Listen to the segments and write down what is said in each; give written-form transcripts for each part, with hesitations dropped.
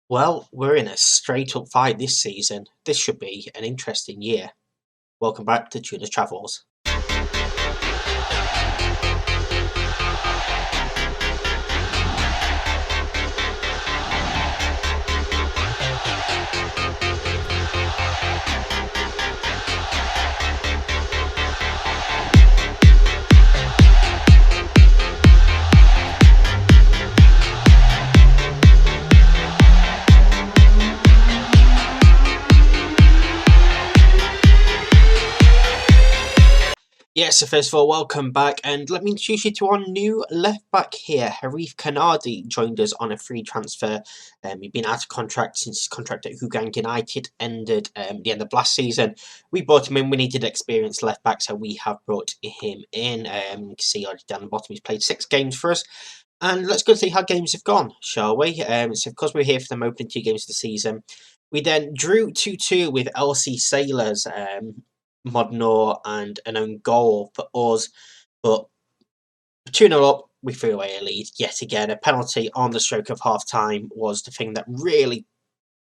Well, we're in a straight up fight this season. This should be an interesting year. Welcome back to Tuna's Travels. Yes, so first of all, welcome back, and let me introduce you to our new left back here. Harif Kanadi joined us on a free transfer. He'd been out of contract since his contract at Hugang United ended the end of last season. We brought him in. We needed experienced left back, so we have brought him in. You can see already down the bottom, he's played 6 games for us. And let's go and see how games have gone, shall we? So, of course, we're here for them opening 2 games of the season. We then drew 2-2 with LC Sailors. Modnor and an own goal for us, but 2-0 up, we threw away a lead yet again. A penalty on the stroke of half time was the thing that really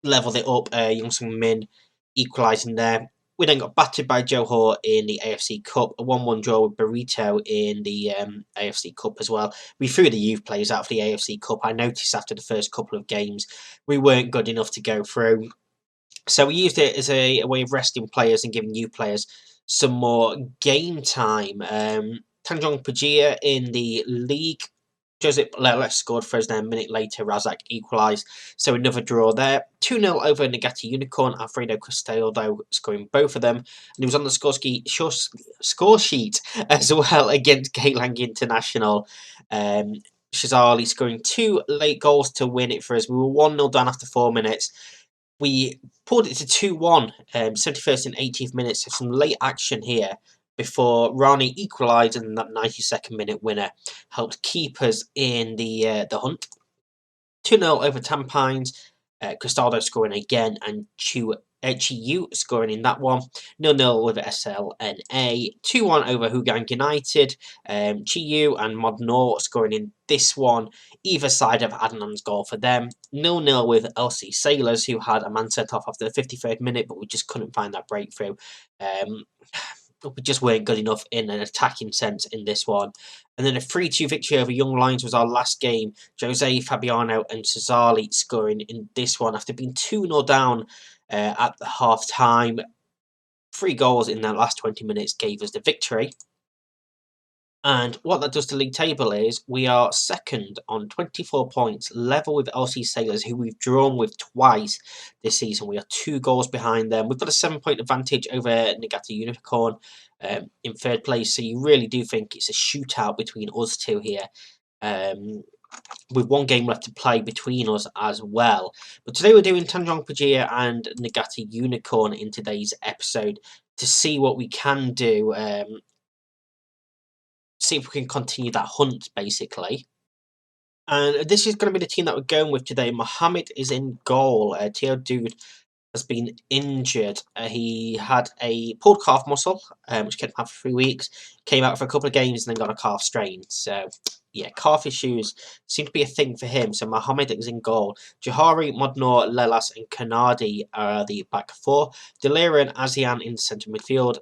levelled it up. Young Sung Min equalising there. We then got battered by Johor in the AFC Cup, a 1-1 draw with Burrito in the AFC Cup as well. We threw the youth players out of the AFC Cup. I noticed after the first couple of games we weren't good enough to go through. So we used it as a way of resting players and giving new players some more game time. Tanjong Pajia in the league. Joseph Lela scored for us, then a minute later Razak equalised. So another draw there. 2-0 over Nagati Unicorn. Alfredo Castaldo scoring both of them. And he was on the score sheet as well against Geylang International. Shazali scoring 2 late goals to win it for us. We were 1-0 down after 4 minutes. We pulled it to 2-1, 71st and 80th minutes. So some late action here before Rani equalised, and that 92nd minute winner helped keep us in the hunt. 2-0 over Tampines. Cristaldo scoring again, and Chiyu scoring in that one. 0-0 with SLNA. 2-1 over Hugang United. Chiyu and Modnor scoring in this one. Either side of Adnan's goal for them. 0-0 with LC Sailors, who had a man sent off after the 53rd minute, but we just couldn't find that breakthrough. We just weren't good enough in an attacking sense in this one. And then a 3-2 victory over Young Lions was our last game. Jose, Fabiano and Cesali scoring in this one after being 2-0 down at the half-time. 3 goals in the last 20 minutes gave us the victory. And what that does to league table is we are second on 24 points, level with LC Sailors, who we've drawn with twice this season. We are 2 goals behind them. We've got a 7-point advantage over Nagata Unicorn in 3rd place. So you really do think it's a shootout between us two here. With 1 game left to play between us as well. But today we're doing Tanjong Pajia and Nagata Unicorn in today's episode to see what we can do. See if we can continue that hunt, basically. And this is going to be the team that we're going with today. Mohammed is in goal. Teo Dude has been injured. He had a pulled calf muscle, which kept him out for 3 weeks. Came out for a couple of games and then got a calf strain. So, yeah, calf issues seem to be a thing for him. So, Mohammed is in goal. Johari, Modnor, Lelas, and Kanadi are the back 4. Delira and Azian in centre midfield.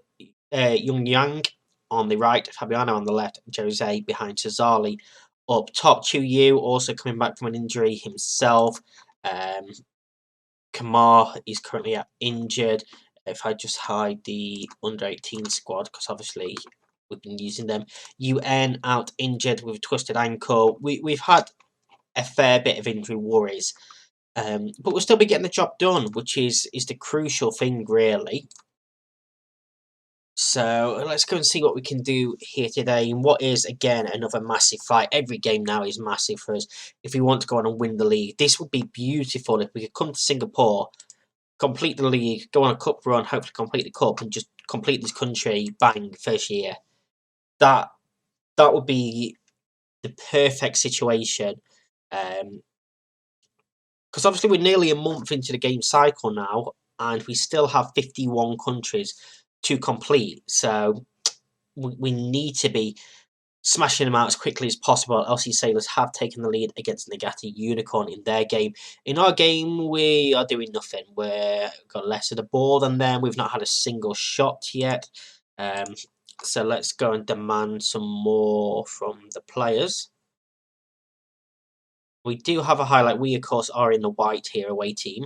Young Yang on the right, Fabiano on the left, Jose behind Cesali up top. Chu also coming back from an injury himself. Kamar is currently injured. If I just hide the under 18 squad, because obviously we've been using them. UN out injured with a twisted ankle. We've had a fair bit of injury worries. But we'll still be getting the job done, which is the crucial thing, really. So let's go and see what we can do here today. And what is, again, another massive fight. Every game now is massive for us. If we want to go on and win the league, this would be beautiful if we could come to Singapore, complete the league, go on a cup run, hopefully complete the cup, and just complete this country, bang, first year. That would be the perfect situation. Because obviously we're nearly a month into the game cycle now, and we still have 51 countries to complete. So we need to be smashing them out as quickly as possible. LC Sailors have taken the lead against Nagata Unicorn in their game. In our game, we are doing nothing. We've got less of the ball than them. We've not had a single shot yet. So let's go and demand some more from the players. We do have a highlight. We, of course, are in the white here, away team.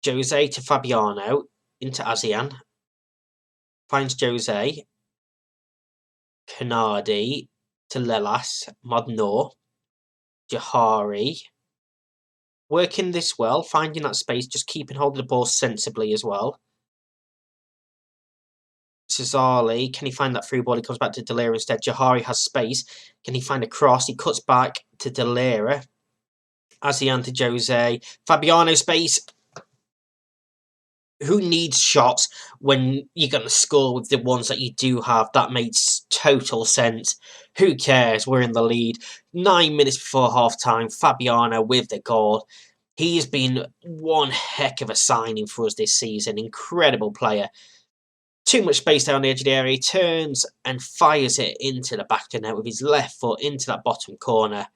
Jose to Fabiano, into Azian. Finds Jose. Kanadi to Lelas. Modnor. Jahari. Working this well, finding that space, just keeping hold of the ball sensibly as well. Cesali, can he find that through ball? He comes back to Delira instead. Jahari has space. Can he find a cross? He cuts back to Delira. Azian to Jose. Fabiano space. Who needs shots when you're going to score with the ones that you do have? That makes total sense. Who cares? We're in the lead. 9 minutes before half-time, Fabiano with the goal. He has been one heck of a signing for us this season. Incredible player. Too much space down the edge of the area. He turns and fires it into the back of the net with his left foot into that bottom corner.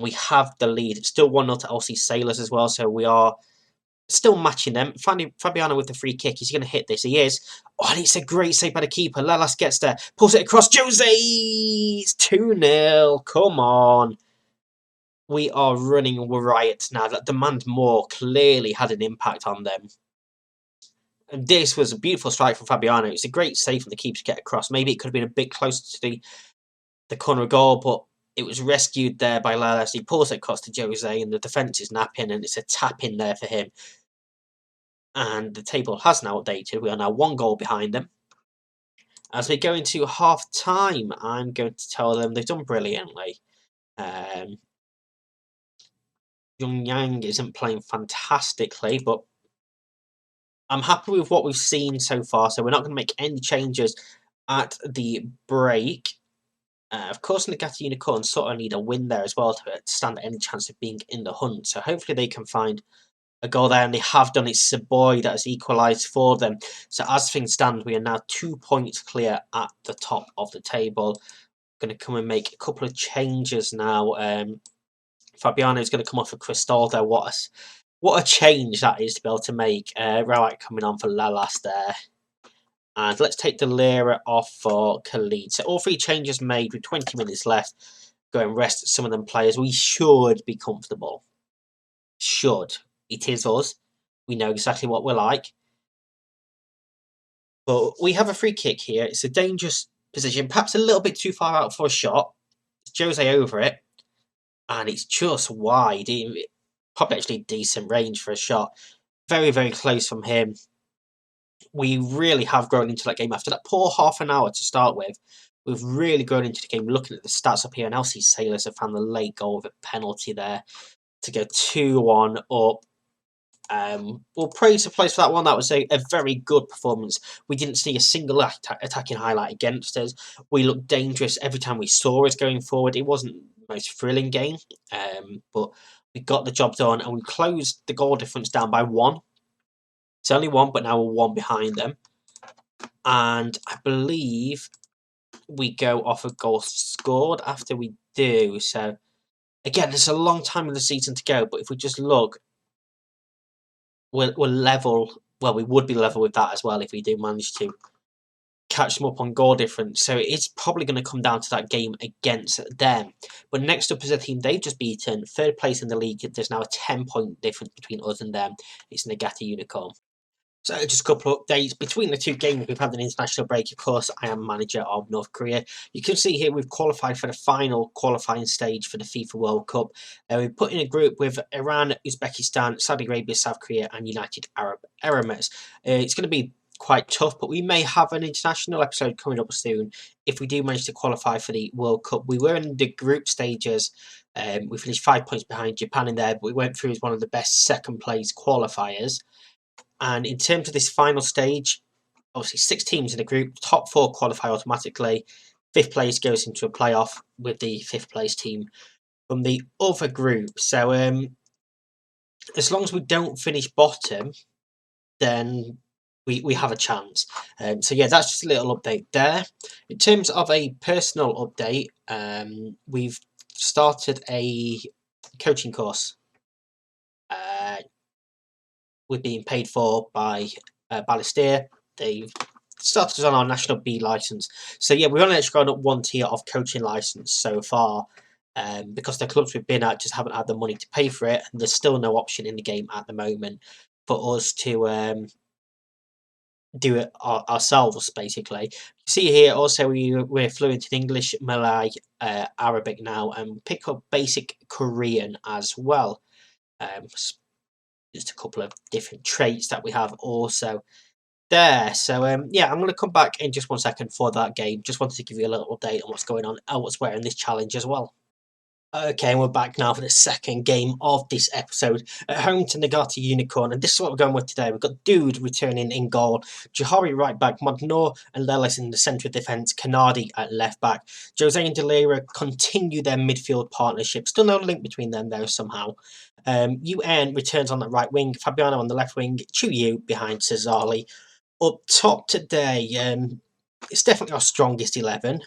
We have the lead. It's still 1-0 to LC Sailors as well, so we are still matching them. Fabiano with the free kick. Is he going to hit this? He is. Oh, and it's a great save by the keeper. Lelas gets there. Pulls it across. Jose! It's 2-0. Come on. We are running riot now. That demand more clearly had an impact on them. And this was a beautiful strike from Fabiano. It's a great save from the keeper to get across. Maybe it could have been a bit closer to the corner goal, but it was rescued there by Lelas. He pulls it across to Jose, and the defence is napping, and it's a tap in there for him. And the table has now updated. We are now 1 goal behind them. As we go into half time, I'm going to tell them they've done brilliantly. Young Yang isn't playing fantastically, but I'm happy with what we've seen so far. So we're not going to make any changes at the break. Of course, Nagata Unicorn sort of need a win there as well to stand any chance of being in the hunt. So hopefully they can find a goal there, and they have done. It's Saboy that has equalised for them. So as things stand, we are now 2 points clear at the top of the table. Going to come and make a couple of changes now. Fabiano is going to come off for Cristaldo. What a change that is to be able to make. Rowak coming on for Lalas there. And let's take the Lira off for Khalid. So all 3 changes made with 20 minutes left. Go and rest some of them players. We should be comfortable. Should. It is us. We know exactly what we're like. But we have a free kick here. It's a dangerous position. Perhaps a little bit too far out for a shot. It's Jose over it. And it's just wide. Probably actually decent range for a shot. Very, very close from him. We really have grown into that game after that poor half an hour to start with. We've really grown into the game. Looking at the stats up here, and LC Sailors have found the late goal with a penalty there to go 2-1 up. We'll praise the players for that one. That was a very good performance. We didn't see a single attacking highlight against us. We looked dangerous every time we saw us going forward. It wasn't the most thrilling game, but we got the job done, and we closed the goal difference down by 1. It's only 1, but now we're 1 behind them. And I believe we go off a goal scored after we do. So, again, there's a long time in the season to go, but if we just look, we're level. Well, we would be level with that as well if we do manage to catch them up on goal difference. So it's probably going to come down to that game against them. But next up is a team they've just beaten. 3rd place in the league. There's now a 10-point difference between us and them. It's Nagata Unicorn. So just a couple of updates. Between the 2 games, we've had an international break. Of course, I am manager of North Korea. You can see here we've qualified for the final qualifying stage for the FIFA World Cup. We've put in a group with Iran, Uzbekistan, Saudi Arabia, South Korea and United Arab Emirates. It's going to be quite tough, but we may have an international episode coming up soon if we do manage to qualify for the World Cup. We were in the group stages. We finished 5 points behind Japan in there, but we went through as one of the best second place qualifiers. And in terms of this final stage, obviously 6 teams in the group, top 4 qualify automatically. 5th place goes into a playoff with the 5th place team from the other group. So as long as we don't finish bottom, then we have a chance. So yeah, that's just a little update there. In terms of a personal update, we've started a coaching course. We're being paid for by Balestier. They've started us on our national B license. So yeah, we've only actually gone up one tier of coaching license so far. Because the clubs we've been at just haven't had the money to pay for it, and there's still no option in the game at the moment for us to do it ourselves, basically. You see here also we're fluent in English, Malay, Arabic now, and pick up basic Korean as well. Just a couple of different traits that we have also there. So yeah, I'm going to come back in just 1 second for that game. Just wanted to give you a little update on what's going on elsewhere in this challenge as well. Okay, and we're back now for the second game of this episode. At home to Nagata Unicorn, and this is what we're going with today. We've got Dude returning in goal, Johari right back, Modnor and Lelis in the centre of defence, Kanadi at left back. Jose and Delira continue their midfield partnership. Still no link between them though somehow. UN returns on the right wing, Fabiano on the left wing, Chuyu behind Cesali. Up top today, it's definitely our strongest 11.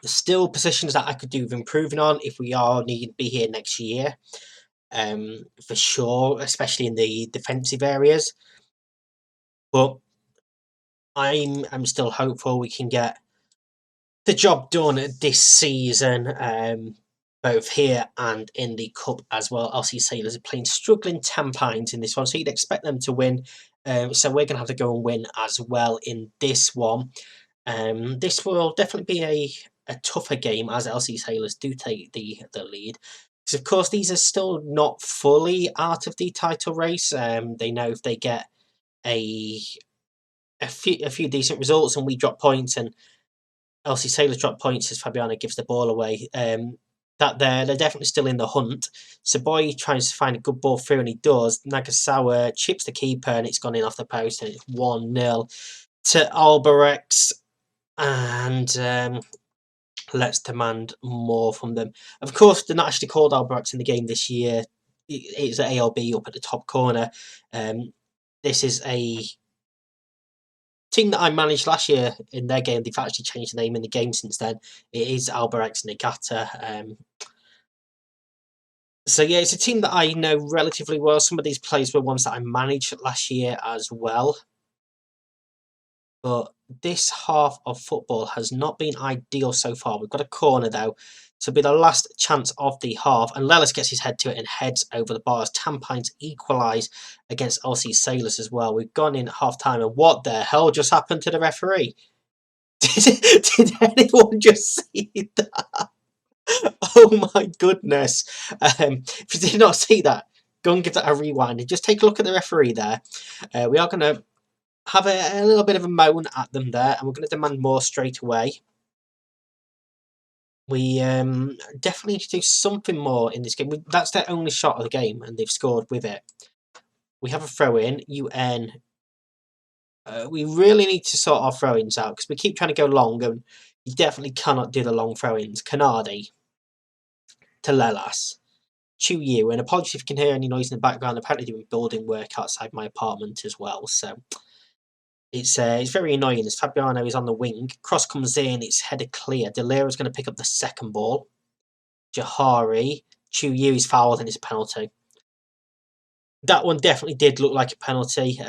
There's still positions that I could do with improving on if we are needing to be here next year, for sure, especially in the defensive areas. But I'm still hopeful we can get the job done this season, both here and in the cup as well. LC Sailors are playing struggling Tampines in this one, so you'd expect them to win. So we're going to have to go and win as well in this one. This will definitely be a tougher game as LC Sailors do take the lead. Because of course these are still not fully out of the title race. They know if they get a few decent results and we drop points and LC Sailors drop points as Fabiano gives the ball away, that they're definitely still in the hunt. So Boy tries to find a good ball through and he does. Nagasawa chips the keeper and it's gone in off the post and it's 1-0 to Alberex. And let's demand more from them. Of course, they're not actually called Alberex in the game this year. It's an ALB up at the top corner. This is a team that I managed last year in their game. They've actually changed the name in the game since then. It is Alberex Niigata. So yeah, it's a team that I know relatively well. Some of these players were ones that I managed last year as well. But this half of football has not been ideal so far. We've got a corner though. So it'll be the last chance of the half. And Lelis gets his head to it and heads over the bars. Tampines equalise against LC Sailors as well. We've gone in at half time. And what the hell just happened to the referee? Did anyone just see that? Oh my goodness. If you did not see that, go and give that a rewind. And just take a look at the referee there. We are going to have a little bit of a moan at them there, and we're going to demand more straight away. We definitely need to do something more in this game. That's their only shot of the game, and they've scored with it. We have a throw-in, UN. We really need to sort our throw-ins out, because we keep trying to go long, and you definitely cannot do the long throw-ins. Kanadi to Lelas. Chuyu, and apologies if you can hear any noise in the background. Apparently doing building work outside my apartment as well, so it's very annoying as Fabiano is on the wing. Cross comes in, it's headed clear. Delira's going to pick up the second ball. Johari. Chuyu is fouled and it's a penalty. That one definitely did look like a penalty.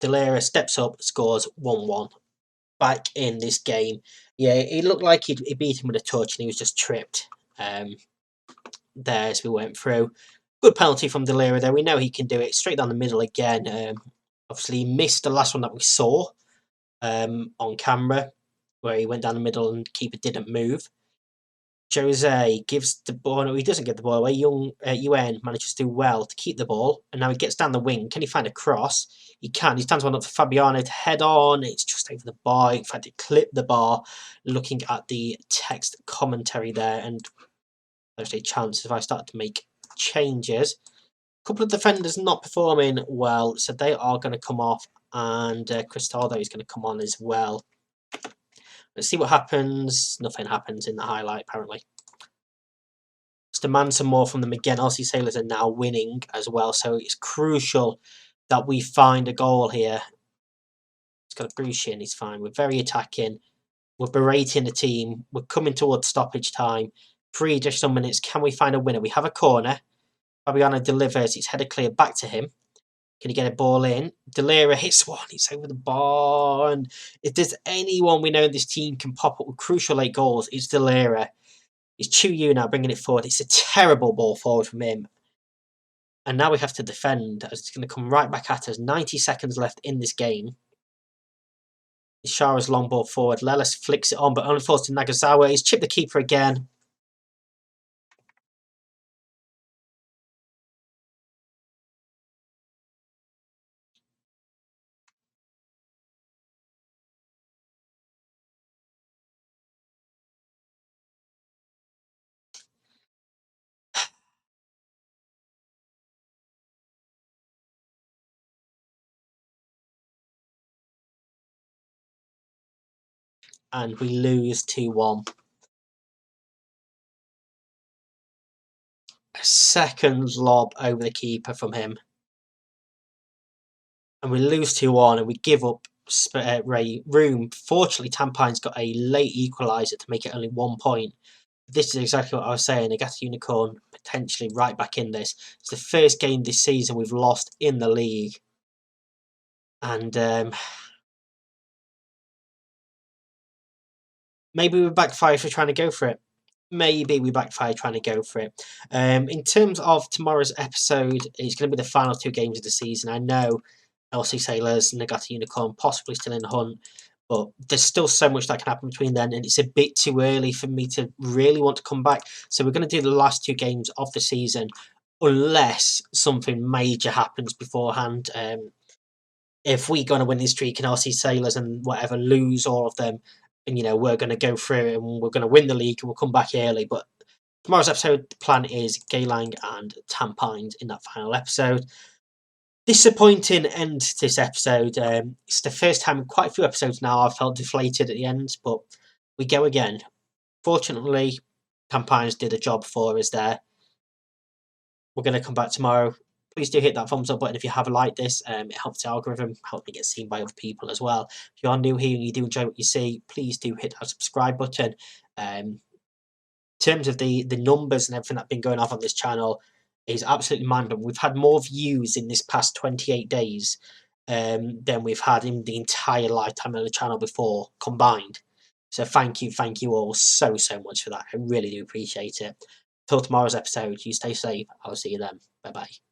Delira steps up, scores 1-1. Back in this game. Yeah, it looked like he beat him with a touch and he was just tripped. There as we went through. Good penalty from Delira there. We know he can do it. Straight down the middle again. Obviously, he missed the last one that we saw on camera, where he went down the middle and the keeper didn't move. Jose gives the ball. No, he doesn't get the ball away. UN manages to do well to keep the ball, and now he gets down the wing. Can he find a cross? He can. He stands one up for Fabiano to head on. It's just over the bar. In fact, it clipped the bar. Looking at the text commentary there, and there's a chance if I start to make changes. A couple of defenders not performing well, so they are going to come off, and Cristaldo is going to come on as well. Let's see what happens. Nothing happens in the highlight, apparently. Let's demand some more from them again. LC Sailors are now winning as well, so it's crucial that we find a goal here. He's got a bruised shin, he's fine. We're very attacking. We're berating the team. We're coming towards stoppage time. 3 additional minutes. Can we find a winner? We have a corner. Fabiano delivers. It's headed clear back to him. Can he get a ball in? Delira hits one. It's over the bar. And if there's anyone we know this team can pop up with crucial late goals, it's Delira. It's Chu now bringing it forward. It's a terrible ball forward from him. And now we have to defend as it's going to come right back at us. 90 seconds left in this game. Ishara's long ball forward. Lelis flicks it on, but only falls to Nagasawa. He's chipped the keeper again. And we lose 2-1. A second lob over the keeper from him. And we lose 2-1 and we give up room. Fortunately, Tampine's got a late equaliser to make it only 1 point. This is exactly what I was saying. Agata Unicorn potentially right back in this. It's the first game this season we've lost in the league. And maybe we backfire for trying to go for it. Maybe we backfire trying to go for it. In terms of tomorrow's episode, it's going to be the final 2 games of the season. I know LC Sailors, Nagata Unicorn possibly still in the hunt, but there's still so much that can happen between then, and it's a bit too early for me to really want to come back. So we're going to do the last 2 games of the season, unless something major happens beforehand. If we're going to win this streak and LC Sailors and whatever lose all of them, and we're going to go through and we're going to win the league and we'll come back early. But tomorrow's episode, the plan is Geylang and Tampines in that final episode. Disappointing end to this episode. It's the first time in quite a few episodes now I've felt deflated at the end, but we go again. Fortunately, Tampines did a job for us there. We're going to come back tomorrow. Please do hit that thumbs up button if you have liked this. It helps the algorithm, helps me get seen by other people as well. If you are new here and you do enjoy what you see, please do hit that subscribe button. In terms of the numbers and everything that's been going on this channel, is absolutely mind-blowing. We've had more views in this past 28 days than we've had in the entire lifetime of the channel before combined. So thank you all so much for that. I really do appreciate it. Till tomorrow's episode, you stay safe. I'll see you then. Bye bye.